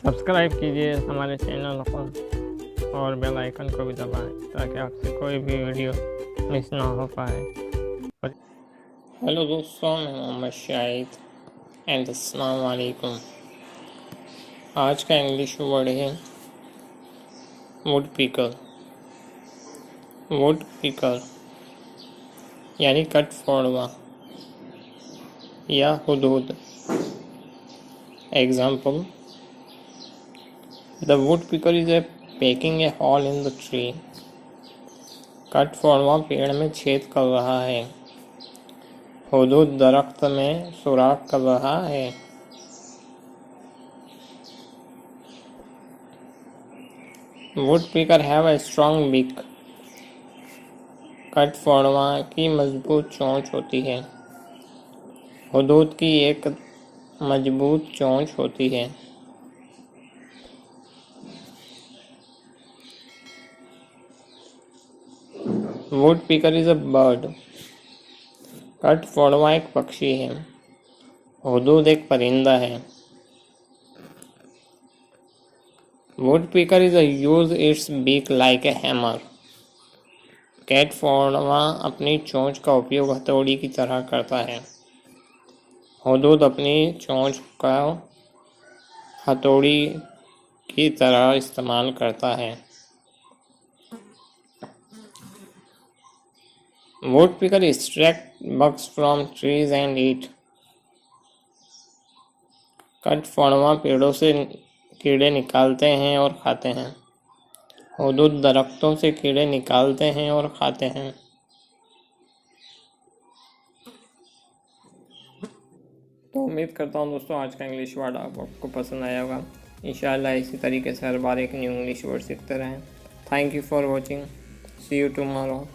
Subscribe कीजिए हमारे channel को और बेल आइकन को भी दबाएं ताकि आपसे कोई भी वीडियो मिस ना हो पाए। हेलो दोस्तों, मैं मोहम्मद शाहिद एंड अस्सलाम वालेकुम। आज का इंग्लिश वर्ड है वुडपीकर। वुडपीकर यानी कट फोड़वा या हुदूद। Example, the woodpecker is pecking a hole in the tree. कट फोड़वा पेड़ में छेद कर रहा है। हुदूद दरख्त में सुराख कर रहा है। वुडपीकर हैव अ स्ट्रॉन्ग बिक। कट फोड़वा की मजबूत चोंच होती है। हुदूद की एक मजबूत चोंच होती है। Woodpecker is a bird. कट फोड़वा एक पक्षी है। हुदूद एक परिंदा है। Woodpecker is use its beak like a hammer. कैट फोड़वा अपनी चोंच का उपयोग हथौड़ी की तरह करता है। हुदूद अपनी चोंच का हथौड़ी की तरह इस्तेमाल करता है। Woodpecker extract bugs from trees and eat. कट फोड़वा पेड़ों से कीड़े निकालते हैं और खाते हैं। हुदूद दरख्तों से कीड़े निकालते हैं और खाते हैं। तो उम्मीद करता हूँ दोस्तों आज का इंग्लिश वर्ड आपको पसंद आया होगा। इंशाअल्लाह इसी तरीके से हर बार एक न्यू इंग्लिश वर्ड सीखते रहें। Thank you for watching. See you tomorrow.